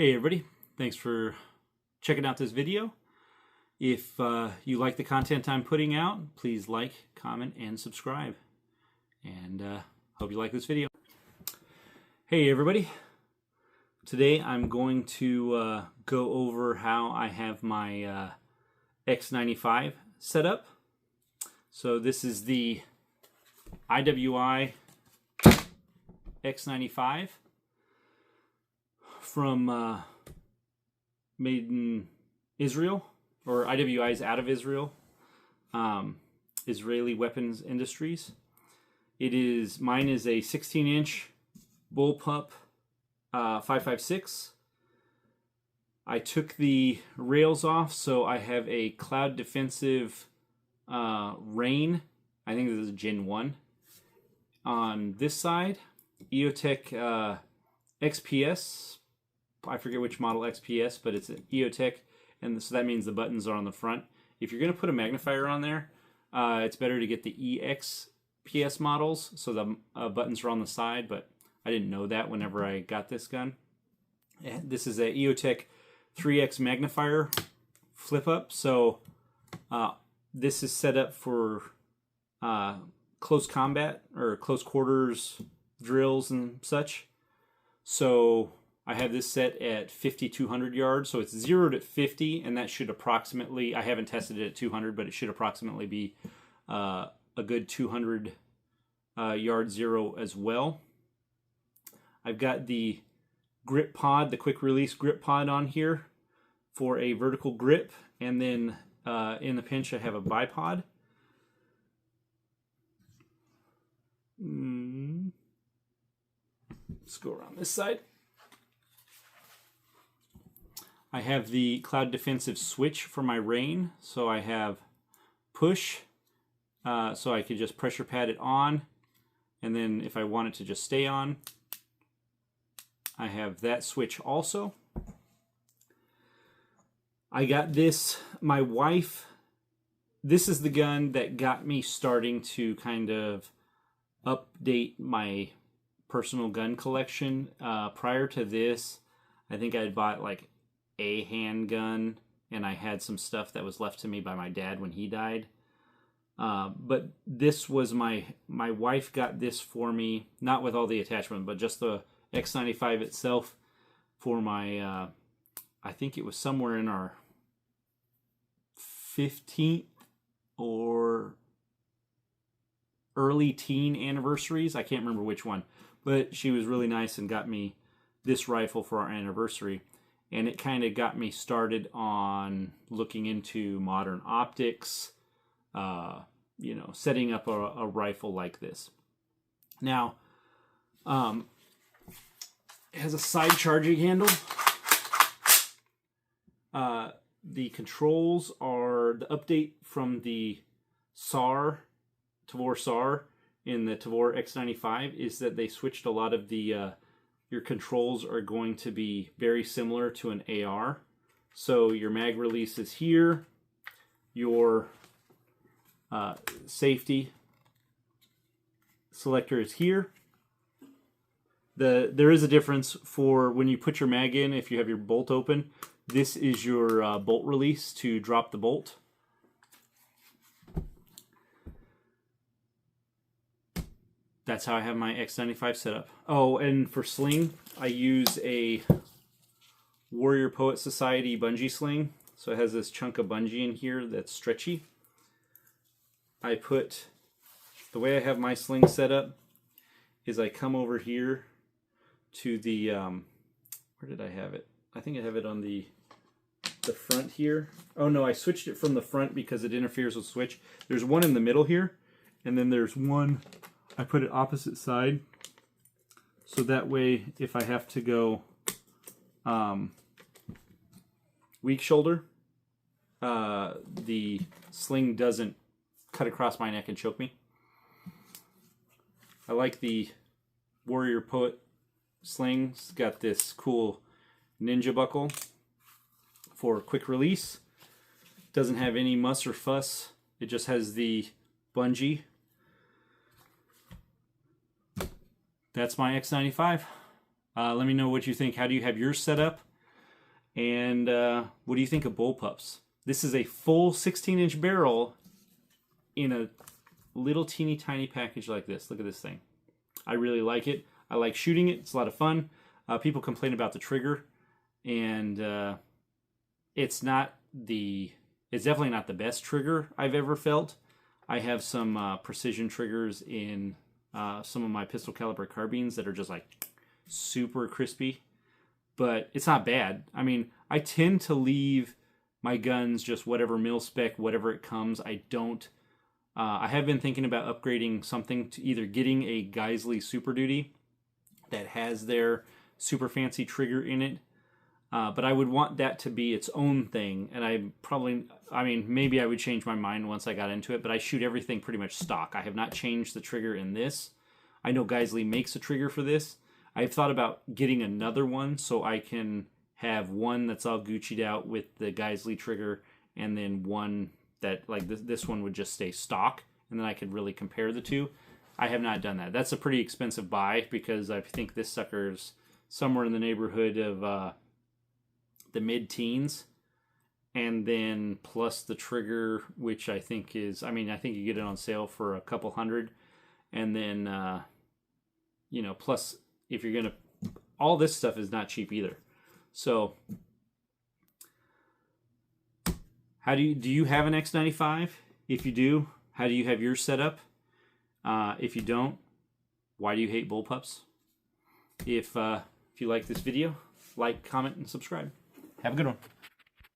Hey everybody, thanks for checking out this video. If you like the content I'm putting out, please like, comment, and subscribe. And hope you like this video. Hey everybody, today I'm going to go over how I have my X95 set up. So this is the IWI X95 from made in Israel, or IWI is out of Israel, Israeli Weapons Industries. Mine is a 16-inch bullpup 5.56. I took the rails off, so I have a cloud defensive rain. I think this is Gen 1. On this side, EOTech XPS. I forget which model XPS, but it's an EOTech, and so that means the buttons are on the front. If you're going to put a magnifier on there, it's better to get the EXPS models, so the buttons are on the side, but I didn't know that whenever I got this gun. This is a EOTech 3X magnifier flip-up, so this is set up for close combat, or close quarters drills and such. So I have this set at 5,200 yards, so it's zeroed at 50, and that should approximately, I haven't tested it at 200, but it should approximately be a good 200 yard zero as well. I've got the grip pod, the quick release grip pod on here for a vertical grip, and then in the pinch I have a bipod. Let's go around this side. I have the cloud defensive switch for my rain, so I have push, so I could just pressure pad it on, and then if I want it to just stay on, I have that switch also. I got this, my wife, this is the gun that got me starting to kind of update my personal gun collection. Prior to this, I think I had bought like a handgun, and I had some stuff that was left to me by my dad when he died. But this was my wife got this for me, not with all the attachment, but just the X95 itself for my, I think it was somewhere in our 15th or early teen anniversaries. I can't remember which one, but she was really nice and got me this rifle for our anniversary. And it kind of got me started on looking into modern optics, you know, setting up a rifle like this. Now, it has a side charging handle. The controls are the update from the Tavor SAR in the Tavor X95 is that they switched a lot of the your controls are going to be very similar to an AR. So your mag release is here, your safety selector is here. There is a difference for when you put your mag in. If you have your bolt open, this is your bolt release to drop the bolt. That's how I have my X95 set up. Oh, and for sling, I use a Warrior Poet Society bungee sling. So it has this chunk of bungee in here that's stretchy. The way I have my sling set up is I come over here to the, where did I have it? I think I have it on the front here. Oh no, I switched it from the front because it interferes with switch. There's one in the middle here, and then there's one, I put it opposite side, so that way if I have to go weak shoulder, the sling doesn't cut across my neck and choke me. I like the Warrior Poet sling. It's got this cool ninja buckle for quick release. Doesn't have any muss or fuss. It just has the bungee. That's my X95. Let me know what you think. How do you have yours set up? And what do you think of bullpups? This is a full 16-inch barrel in a little teeny tiny package like this. Look at this thing. I really like it. I like shooting it. It's a lot of fun. People complain about the trigger, and it's definitely not the best trigger I've ever felt. I have some precision triggers in some of my pistol caliber carbines that are just like super crispy, but it's not bad. I mean, I tend to leave my guns just whatever mil spec, whatever it comes. I have been thinking about upgrading something to either getting a Geisley Super Duty that has their super fancy trigger in it, but I would want that to be its own thing. And maybe I would change my mind once I got into it, but I shoot everything pretty much stock. I have not changed the trigger in this. I know Geisley makes a trigger for this. I've thought about getting another one so I can have one that's all Gucci'd out with the Geisley trigger, and then one that, like this one would just stay stock, and then I could really compare the two. I have not done that. That's a pretty expensive buy because I think this sucker's somewhere in the neighborhood of the mid-teens, and then plus the trigger, which I think is, I think you get it on sale for a couple $100, and then plus if you're gonna, all this stuff is not cheap either. So how do you have an X95? If you do, how do you have yours set up? If you don't, why do you hate bullpups? If you like this video, like, comment, and subscribe. Have a good one.